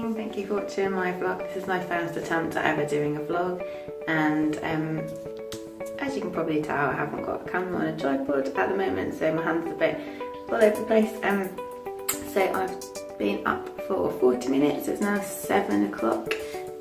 morning, thank you for watching my vlog. This is my first attempt at ever doing a vlog, and as you can probably tell, I haven't got a camera on a tripod at the moment, so my hand's a bit all over the place. So I've been up for 40 minutes, it's now 7 o'clock,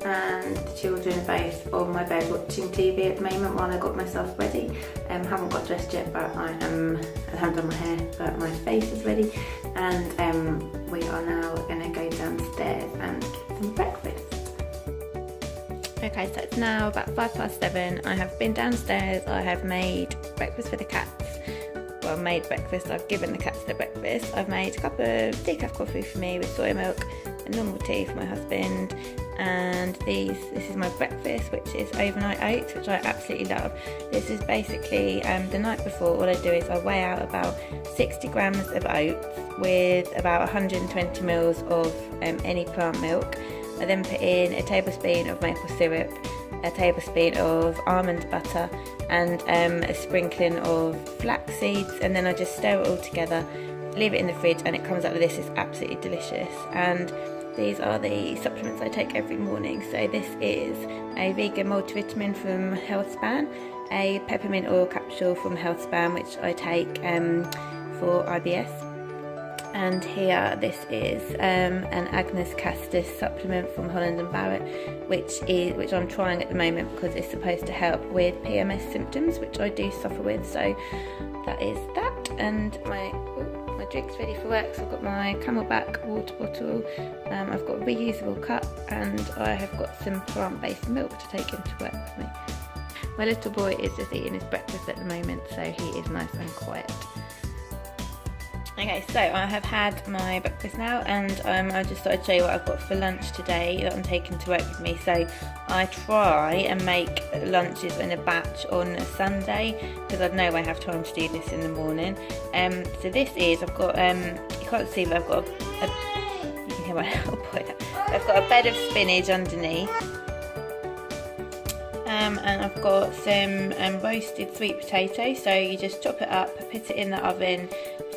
and the children are both on my bed watching TV at the moment while I got myself ready. Haven't got dressed yet, but I haven't done my hair, but my face is ready, and we are now going to go downstairs and get some breakfast. Okay, so it's now about 7:05. I have been downstairs, I have made breakfast for the cats. Well, made breakfast, I've given the cats their breakfast. I've made a cup of decaf coffee for me with soy milk, a normal tea for my husband, and this is my breakfast, which is overnight oats, which I absolutely love. This is basically the night before. All I do is I weigh out about 60 grams of oats with about 120 mils of any plant milk. I then put in a tablespoon of maple syrup, a tablespoon of almond butter, and a sprinkling of flax seeds, and then I just stir it all together, leave it in the fridge, and it comes out with this. It's absolutely delicious. And these are the supplements I take every morning. So this is a vegan multivitamin from Healthspan, a peppermint oil capsule from Healthspan, which I take for IBS. And here, this is an Agnus Castus supplement from Holland and Barrett, which I'm trying at the moment because it's supposed to help with PMS symptoms, which I do suffer with. So that is that, and my drink's ready for work. So I've got my Camelback water bottle, I've got a reusable cup, and I have got some plant-based milk to take into work with me. My little boy is just eating his breakfast at the moment, so he is nice and quiet. Okay, so I have had my breakfast now, and I just thought I'd show you what I've got for lunch today that I'm taking to work with me. So I try and make lunches in a batch on a Sunday because I know I have time to do this in the morning. So this is, I've got, you can't see, but I've got you can hear my little boy there. I've got a bed of spinach underneath. And I've got some roasted sweet potato, so you just chop it up, put it in the oven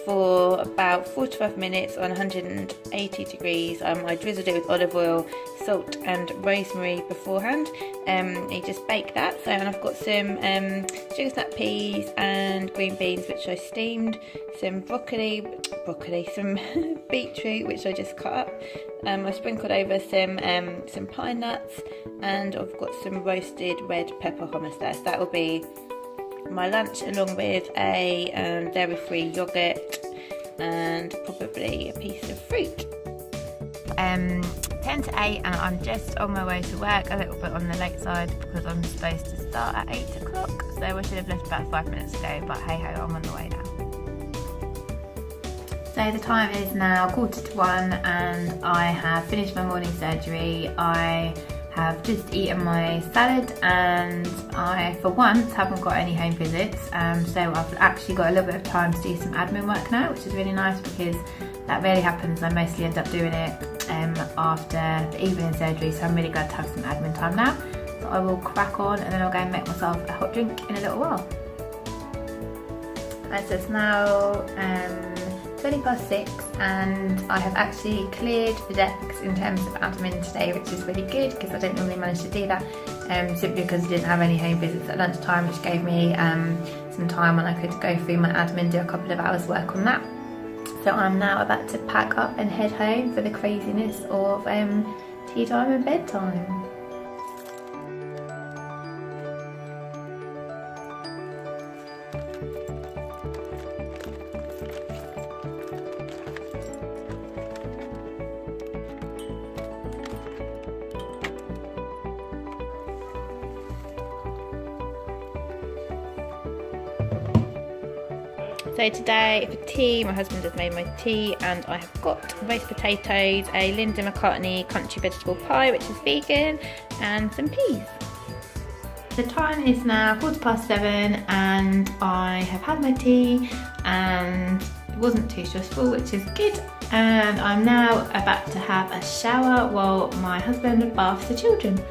for about 45 minutes on 180 degrees. I drizzled it with olive oil, salt and rosemary beforehand. You just bake that. So, and I've got some sugar snap peas and green beans, which I steamed, some broccoli, some beetroot, which I just cut up. I sprinkled over some pine nuts, and I've got some roasted red pepper hummus there. So that will be my lunch, along with a dairy-free yogurt and probably a piece of fruit. 10 to 8, and I'm just on my way to work, a little bit on the late side because I'm supposed to start at 8 o'clock, so I should have left about 5 minutes ago, but hey ho, I'm on the way now. So the time is now 1:45, and I have finished my morning surgery. I have just eaten my salad, and I for once haven't got any home visits, so I've actually got a little bit of time to do some admin work now, which is really nice because that rarely happens. I mostly end up doing it after the evening surgery, so I'm really glad to have some admin time now. So I will crack on, and then I'll go and make myself a hot drink in a little while. So it's now 6:20, and I have actually cleared the decks in terms of admin today, which is really good because I don't normally manage to do that, simply because I didn't have any home visits at lunchtime, which gave me some time when I could go through my admin, do a couple of hours work on that. So I'm now about to pack up and head home for the craziness of tea time and bedtime. So today for tea, my husband has made my tea, and I have got roast potatoes, a Linda McCartney country vegetable pie, which is vegan, and some peas. The time is now 7:15, and I have had my tea, and it wasn't too stressful, which is good. And I'm now about to have a shower while my husband baths the children.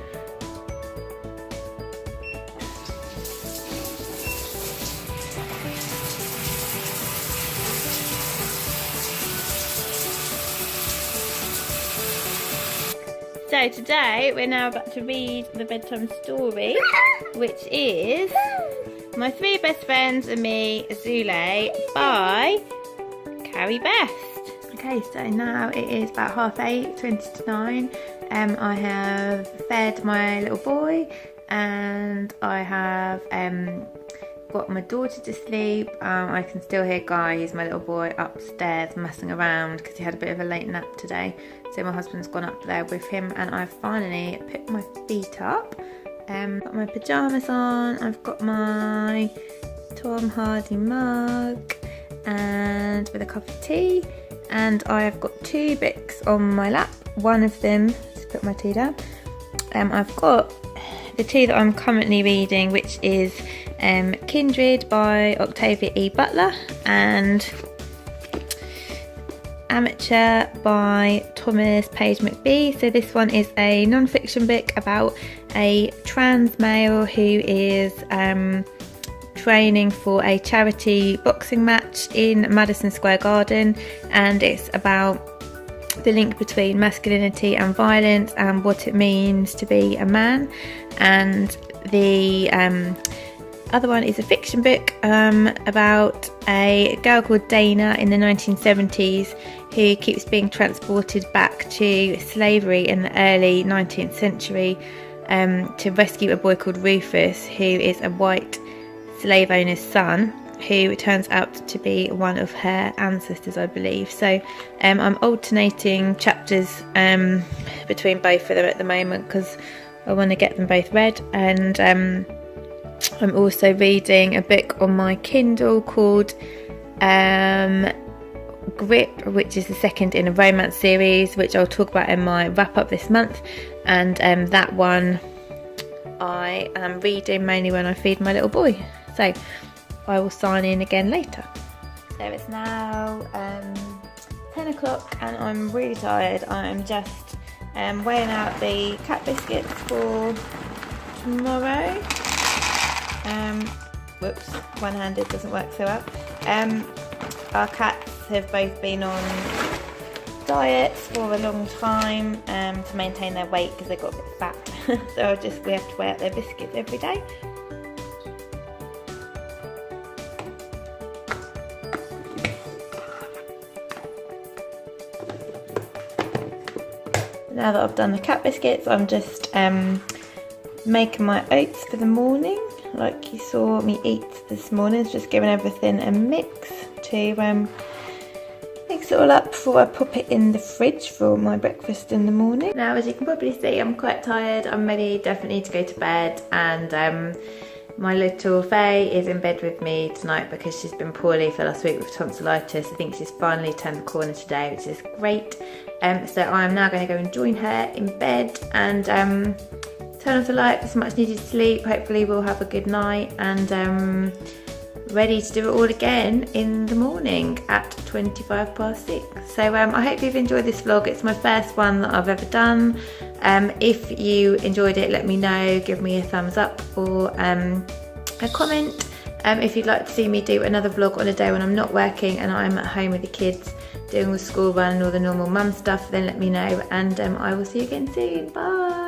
So today we're now about to read the bedtime story, which is My Three Best Friends and Me, Zule by Carrie Best. Okay, so now it is about 8:30, 20 to 9. I have fed my little boy and I have got my daughter to sleep. I can still hear Guy, who's my little boy, upstairs messing around because he had a bit of a late nap today. So my husband's gone up there with him and I've finally put my feet up. Got my pyjamas on, I've got my Tom Hardy mug and with a cup of tea, and I have got 2 books on my lap. One of them, just put my tea down, I've got the 2 that I'm currently reading, which is Kindred by Octavia E. Butler and Amateur by Thomas Page McBee. So this one is a non-fiction book about a trans male who is training for a charity boxing match in Madison Square Garden, and it's about the link between masculinity and violence and what it means to be a man. And the other one is a fiction book about a girl called Dana in the 1970s who keeps being transported back to slavery in the early 19th century to rescue a boy called Rufus, who is a white slave owner's son, who turns out to be one of her ancestors, I believe. So I'm alternating chapters between both of them at the moment because I want to get them both read. And I'm also reading a book on my Kindle called Grip, which is the second in a romance series, which I'll talk about in my wrap up this month. And that one I am reading mainly when I feed my little boy. So I will sign in again later. So it's now 10 o'clock and I'm really tired. I'm just weighing out the cat biscuits for tomorrow. Whoops, one-handed doesn't work so well. Our cats have both been on diets for a long time to maintain their weight because they got a bit fat. So we have to weigh out their biscuits every day. Now that I've done the cat biscuits, I'm just making my oats for the morning, like you saw me eat this morning. It's just giving everything a mix to mix it all up before I pop it in the fridge for my breakfast in the morning. Now, as you can probably see, I'm quite tired. I'm ready definitely to go to bed, and my little Faye is in bed with me tonight because she's been poorly for last week with tonsillitis. I think she's finally turned the corner today, which is great. So I'm now going to go and join her in bed and turn off the light for some much needed sleep. Hopefully we'll have a good night and ready to do it all again in the morning at 6:25. So I hope you've enjoyed this vlog. It's my first one that I've ever done. If you enjoyed it, let me know, give me a thumbs up or a comment. If you'd like to see me do another vlog on a day when I'm not working and I'm at home with the kids doing the school run and all the normal mum stuff, then let me know, and I will see you again soon. Bye.